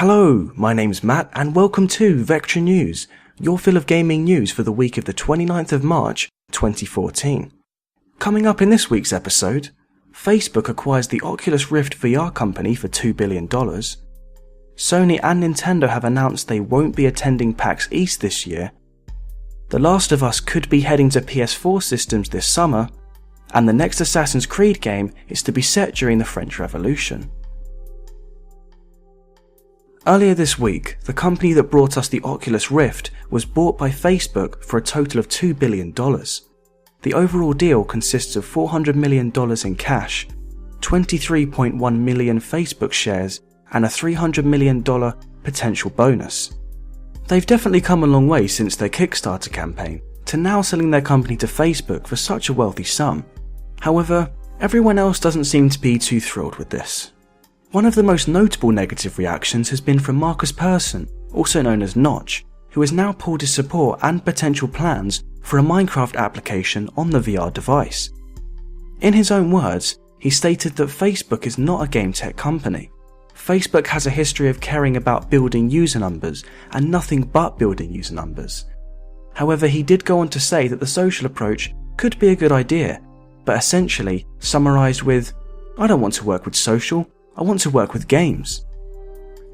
Hello, my name's Matt and welcome to Vectra News, your fill of gaming news for the week of the 29th of March 2014. Coming up in this week's episode, Facebook acquires the Oculus Rift VR company for $2 billion. Sony and Nintendo have announced they won't be attending PAX East this year. The Last of Us could be heading to PS4 systems this summer, and the next Assassin's Creed game is to be set during the French Revolution. Earlier this week, the company that brought us the Oculus Rift was bought by Facebook for a total of $2 billion. The overall deal consists of $400 million in cash, 23.1 million Facebook shares, and a $300 million potential bonus. They've definitely come a long way since their Kickstarter campaign, to now selling their company to Facebook for such a wealthy sum. However, everyone else doesn't seem to be too thrilled with this. One of the most notable negative reactions has been from Marcus Persson, also known as Notch, who has now pulled his support and potential plans for a Minecraft application on the VR device. In his own words, he stated that Facebook is not a game tech company. Facebook has a history of caring about building user numbers and nothing but building user numbers. However, he did go on to say that the social approach could be a good idea, but essentially summarised with, "I don't want to work with social, I want to work with games."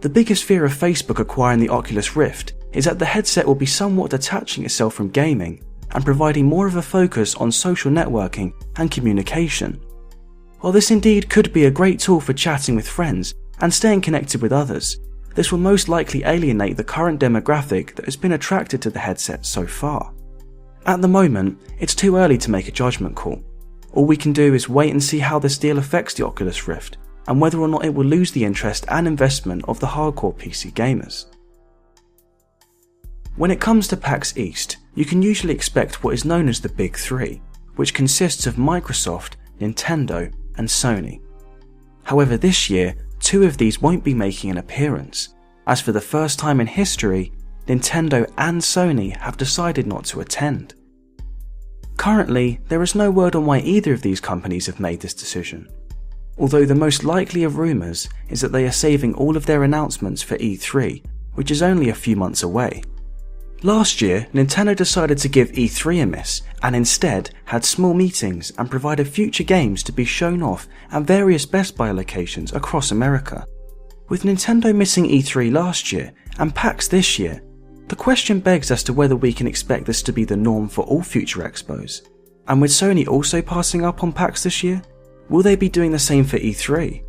The biggest fear of Facebook acquiring the Oculus Rift is that the headset will be somewhat detaching itself from gaming and providing more of a focus on social networking and communication. While this indeed could be a great tool for chatting with friends and staying connected with others, this will most likely alienate the current demographic that has been attracted to the headset so far. At the moment, it's too early to make a judgment call. All we can do is wait and see how this deal affects the Oculus Rift, and whether or not it will lose the interest and investment of the hardcore PC gamers. When it comes to PAX East, you can usually expect what is known as the Big Three, which consists of Microsoft, Nintendo, and Sony. However, this year, two of these won't be making an appearance, as for the first time in history, Nintendo and Sony have decided not to attend. Currently, there is no word on why either of these companies have made this decision, although the most likely of rumours is that they are saving all of their announcements for E3, which is only a few months away. Last year, Nintendo decided to give E3 a miss and instead had small meetings and provided future games to be shown off at various Best Buy locations across America. With Nintendo missing E3 last year and PAX this year, the question begs as to whether we can expect this to be the norm for all future expos. And with Sony also passing up on PAX this year, will they be doing the same for E3?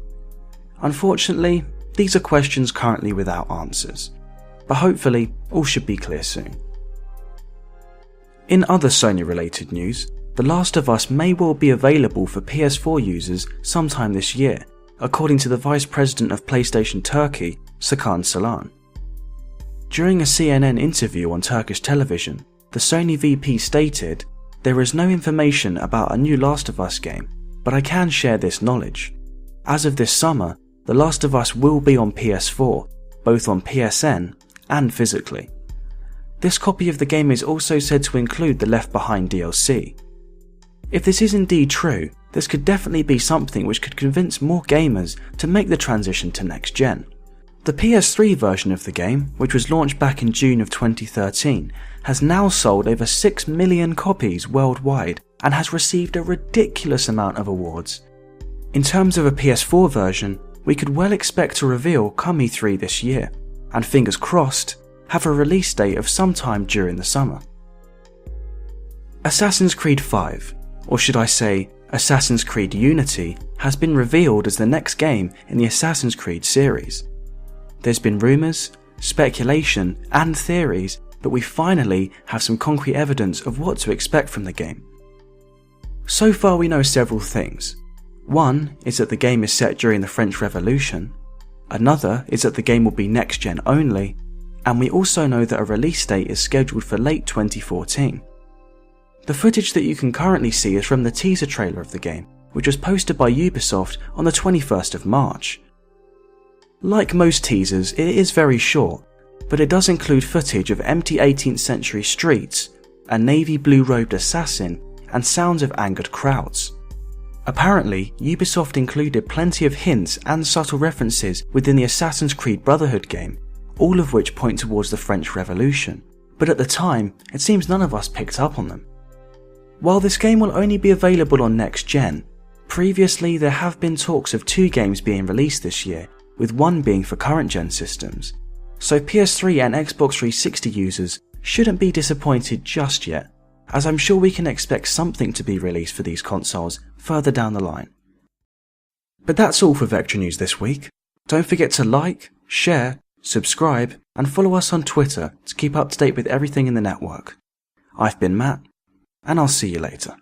Unfortunately, these are questions currently without answers, but hopefully all should be clear soon. In other Sony related news, The Last of Us may well be available for PS4 users sometime this year, according to the Vice President of PlayStation Turkey, Serkan Salan. During a CNN interview on Turkish television, the Sony VP stated, "There is no information about a new Last of Us game, but I can share this knowledge. As of this summer, The Last of Us will be on PS4, both on PSN and physically. This copy of the game is also said to include the Left Behind DLC. If this is indeed true, this could definitely be something which could convince more gamers to make the transition to next gen. The PS3 version of the game, which was launched back in June of 2013, has now sold over 6 million copies worldwide and has received a ridiculous amount of awards. In terms of a PS4 version, we could well expect a reveal come E3 this year, and fingers crossed, have a release date of sometime during the summer." Assassin's Creed 5, or should I say Assassin's Creed Unity, has been revealed as the next game in the Assassin's Creed series. There's been rumours, speculation and theories, but we finally have some concrete evidence of what to expect from the game. So far we know several things. One is that the game is set during the French Revolution, another is that the game will be next gen only, and we also know that a release date is scheduled for late 2014. The footage that you can currently see is from the teaser trailer of the game, which was posted by Ubisoft on the 21st of March. Like most teasers, it is very short, but it does include footage of empty 18th century streets, a navy blue robed assassin, and sounds of angered crowds. Apparently, Ubisoft included plenty of hints and subtle references within the Assassin's Creed Brotherhood game, all of which point towards the French Revolution, but at the time, it seems none of us picked up on them. While this game will only be available on next gen, previously there have been talks of 2 games being released this year, with one being for current gen systems, so PS3 and Xbox 360 users shouldn't be disappointed just yet, as I'm sure we can expect something to be released for these consoles further down the line. But that's all for Vectra News this week. Don't forget to like, share, subscribe, and follow us on Twitter to keep up to date with everything in the network. I've been Matt, and I'll see you later.